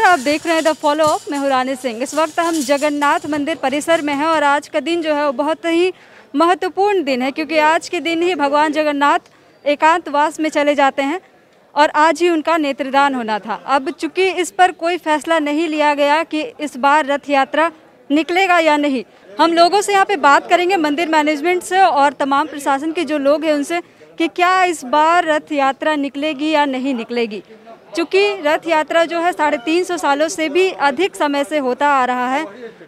नमस्कार, आप देख रहे हैं द फॉलो अप। मैं हूं रानी सिंह। इस वक्त हम जगन्नाथ मंदिर परिसर में हैं और आज का दिन जो है वो बहुत ही महत्वपूर्ण दिन है, क्योंकि आज के दिन ही भगवान जगन्नाथ एकांतवास में चले जाते हैं और आज ही उनका नेत्रदान होना था। अब चूंकि इस पर कोई फैसला नहीं लिया गया कि इस बार रथ यात्रा निकलेगा या नहीं, हम लोगों से यहाँ पे बात करेंगे, मंदिर मैनेजमेंट से और तमाम प्रशासन के जो लोग हैं उनसे, कि क्या इस बार रथ यात्रा निकलेगी या नहीं निकलेगी। चूँकि रथ यात्रा जो है 350 सालों से भी अधिक समय से होता आ रहा है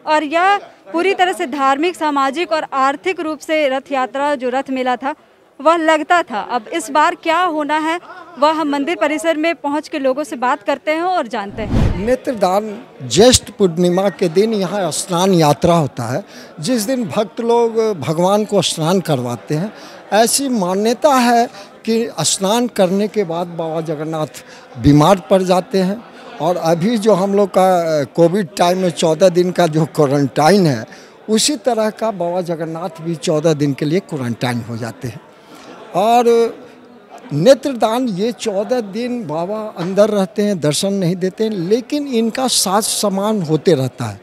और यह पूरी तरह से धार्मिक, सामाजिक और आर्थिक रूप से रथ यात्रा जो रथ मेला था वह लगता था। अब इस बार क्या होना है वह हम मंदिर परिसर में पहुंच के लोगों से बात करते हैं और जानते हैं। नेत्रदान ज्येष्ठ पूर्णिमा के दिन यहाँ स्नान यात्रा होता है, जिस दिन भक्त लोग भगवान को स्नान करवाते हैं। ऐसी मान्यता है कि स्नान करने के बाद बाबा जगन्नाथ बीमार पड़ जाते हैं और अभी जो हम लोग का कोविड टाइम में 14 दिन का जो क्वारंटाइन है, उसी तरह का बाबा जगन्नाथ भी 14 दिन के लिए क्वारंटाइन हो जाते हैं। और नेत्रदान ये 14 दिन बाबा अंदर रहते हैं, दर्शन नहीं देते हैं, लेकिन इनका साज सामान होते रहता है,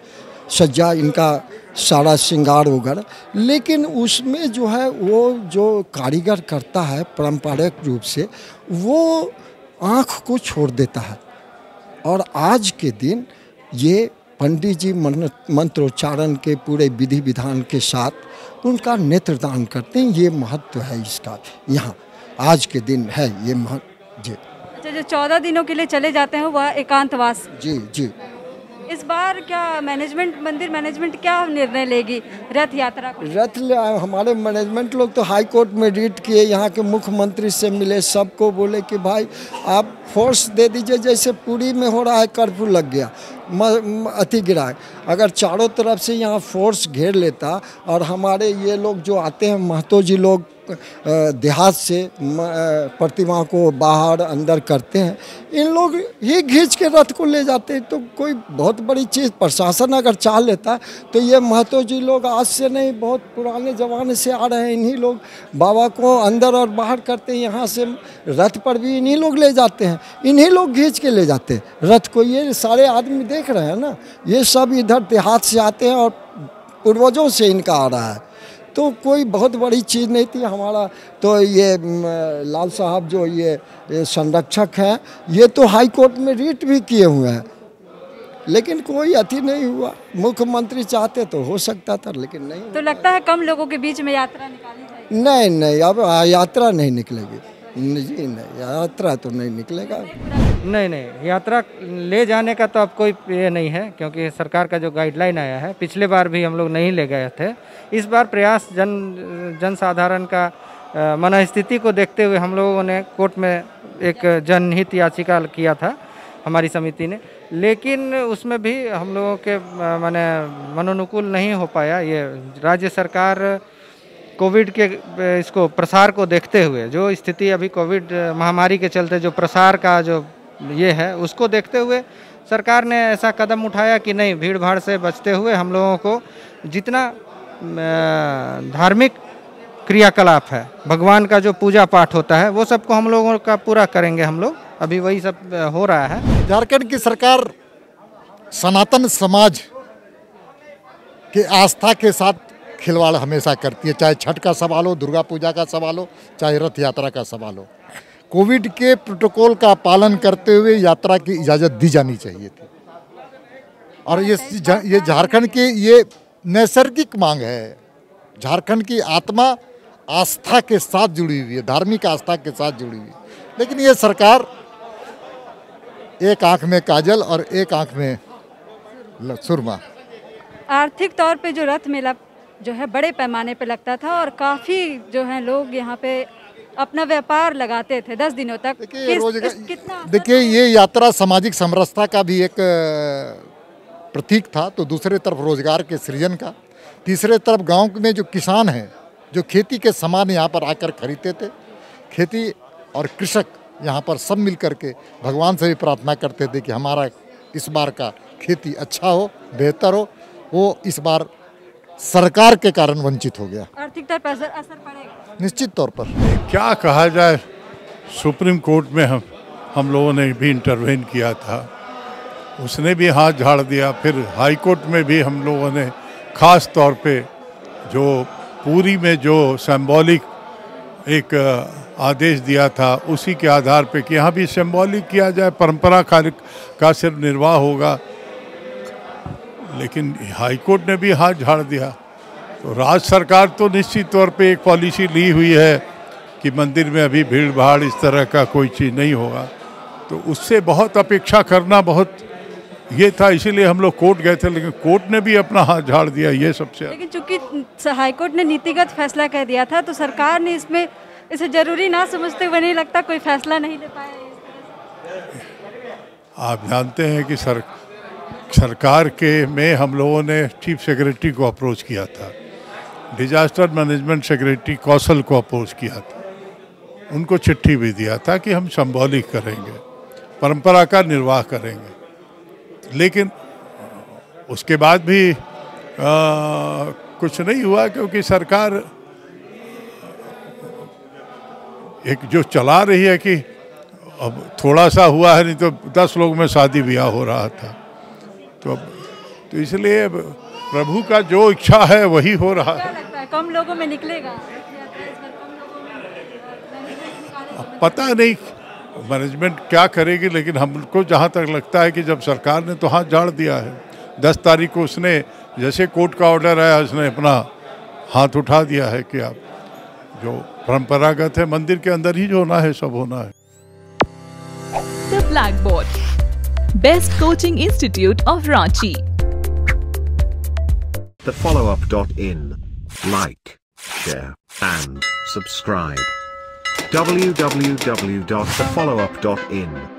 सज्जा इनका सारा श्रृंगार वगैरह। लेकिन उसमें जो है वो जो कारीगर करता है पारंपरिक रूप से, वो आँख को छोड़ देता है। और आज के दिन ये पंडित जी मंत्रोच्चारण के पूरे विधि विधान के साथ उनका नेत्रदान करते हैं। ये महत्व है इसका, यहाँ आज के दिन है ये महत्व जी। अच्छा, जो 14 दिनों के लिए चले जाते हैं वह एकांतवास। जी जी। इस बार क्या मंदिर मैनेजमेंट क्या निर्णय लेगी रथ यात्रा को? हमारे मैनेजमेंट लोग तो हाई कोर्ट में रीट किए, यहाँ के मुख्यमंत्री से मिले, सबको बोले कि भाई आप फोर्स दे दीजिए, जैसे पुरी में हो रहा है, कर्फ्यू लग गया, अति गिरा। अगर चारों तरफ से यहाँ फोर्स घेर लेता और हमारे ये लोग जो आते हैं महतो जी लोग देहात से प्रतिमा को बाहर अंदर करते हैं, इन लोग ही खींच के रथ को ले जाते हैं। तो कोई बहुत बड़ी चीज़ प्रशासन अगर चाह लेता तो ये महतो जी लोग आज से नहीं, बहुत पुराने ज़माने से आ रहे हैं, इन्हीं लोग बाबा को अंदर और बाहर करते हैं। यहाँ से रथ पर भी इन्हीं लोग ले जाते हैं, इन्हीं लोग खींच के ले जाते हैं रथ को। ये सारे आदमी देख रहे हैं ना, ये सब इधर देहात से आते हैं और पूर्वजों से इनका आ रहा है। तो कोई बहुत बड़ी चीज़ नहीं थी हमारा। तो ये लाल साहब जो ये संरक्षक हैं, ये तो हाई कोर्ट में रीट भी किए हुए हैं, लेकिन कोई अति नहीं हुआ। मुख्यमंत्री चाहते तो हो सकता था, लेकिन नहीं। तो लगता है कम लोगों के बीच में यात्रा निकाली जाएगी? नहीं नहीं, अब यात्रा नहीं निकलेगी जी, नहीं, यात्रा तो नहीं निकलेगा। नहीं, यात्रा ले जाने का तो अब कोई ये नहीं है, क्योंकि सरकार का जो गाइडलाइन आया है, पिछले बार भी हम लोग नहीं ले गए थे। इस बार प्रयास जन साधारण का मनस्थिति को देखते हुए हम लोगों ने कोर्ट में एक जनहित याचिका किया था हमारी समिति ने, लेकिन उसमें भी हम लोगों के मनोनुकूल नहीं हो पाया। ये राज्य सरकार कोविड के इसको प्रसार को देखते हुए, जो स्थिति अभी कोविड महामारी के चलते जो प्रसार का जो ये है, उसको देखते हुए सरकार ने ऐसा कदम उठाया कि नहीं, भीड़ भाड़ से बचते हुए हम लोगों को जितना धार्मिक क्रियाकलाप है, भगवान का जो पूजा पाठ होता है, वो सबको हम लोगों का पूरा करेंगे। हम लोग अभी वही सब हो रहा है। झारखंड की सरकार सनातन समाज के आस्था के साथ खिलवाड़ हमेशा करती है, चाहे छठ का सवाल हो, दुर्गा पूजा का सवाल हो, चाहे रथ यात्रा का सवाल हो। कोविड के प्रोटोकॉल का पालन करते हुए यात्रा की इजाज़त दी जानी चाहिए थी, और ये झारखंड की ये नैसर्गिक मांग है। झारखंड की आत्मा आस्था के साथ जुड़ी हुई है, धार्मिक आस्था के साथ जुड़ी हुई है, लेकिन ये सरकार एक आंख में काजल और एक आंख में सुरमा। आर्थिक तौर पे जो रथ मेला जो है बड़े पैमाने पे लगता था और काफ़ी जो है लोग यहाँ पे अपना व्यापार लगाते थे 10 दिनों तक। देखिए, ये यात्रा सामाजिक समरसता का भी एक प्रतीक था, तो दूसरे तरफ रोजगार के सृजन का, तीसरे तरफ गांव में जो किसान हैं, जो खेती के सामान यहाँ पर आकर खरीदते थे, खेती और कृषक यहाँ पर सब मिल करके भगवान से भी प्रार्थना करते थे कि हमारा इस बार का खेती अच्छा हो, बेहतर हो। वो इस बार सरकार के कारण वंचित हो गया। आर्थिक तौर पर असर पड़ेगा निश्चित तौर पर। क्या कहा जाए, सुप्रीम कोर्ट में हम लोगों ने भी इंटरवेन किया था उसने भी हाथ झाड़ दिया। फिर हाई कोर्ट में भी हम लोगों ने ख़ास तौर पे जो पूरी में जो सिंबॉलिक एक आदेश दिया था, उसी के आधार पे कि यहाँ भी सिंबॉलिक किया जाए, परंपरा का सिर्फ निर्वाह होगा, लेकिन हाई कोर्ट ने भी हाथ झाड़ दिया। तो राज्य सरकार तो निश्चित तौर पे एक पॉलिसी ली हुई है कि मंदिर में अभी भीड़ भाड़ इस तरह का कोई चीज़ नहीं होगा, तो उससे बहुत अपेक्षा करना बहुत ये था, इसीलिए हम लोग कोर्ट गए थे, लेकिन कोर्ट ने भी अपना हाथ झाड़ दिया। ये सबसे लेकिन चूंकि हाईकोर्ट ने नीतिगत फैसला कह दिया था, तो सरकार ने इसमें इसे जरूरी ना समझते हुए नहीं लगता कोई फैसला नहीं ले पाए। आप जानते हैं कि सरकार के में हम लोगों ने चीफ सेक्रेटरी को अप्रोच किया था, डिजास्टर मैनेजमेंट सेक्रेटरी कौशल को अप्रोच किया था, उनको चिट्ठी भी दिया था कि हम सिंबॉलिक करेंगे, परंपरा का निर्वाह करेंगे, लेकिन उसके बाद भी कुछ नहीं हुआ, क्योंकि सरकार एक जो चला रही है कि अब थोड़ा सा हुआ है, नहीं तो 10 लोग में शादी ब्याह हो रहा था, तो इसलिए प्रभु का जो इच्छा है वही हो रहा है। क्या लगता है कम लोगों में निकलेगा? पता नहीं मैनेजमेंट क्या करेगी, लेकिन हमको जहाँ तक लगता है कि जब सरकार ने तो हाथ झाड़ दिया है, 10 तारीख को उसने जैसे कोर्ट का ऑर्डर आया, उसने अपना हाथ उठा दिया है कि आप जो परंपरागत है मंदिर के अंदर ही जो होना है सब होना है। The Blackboard, Best Coaching Institute of Ranchi. TheFollowUp.in. Like, share, and subscribe. www.thefollowup.in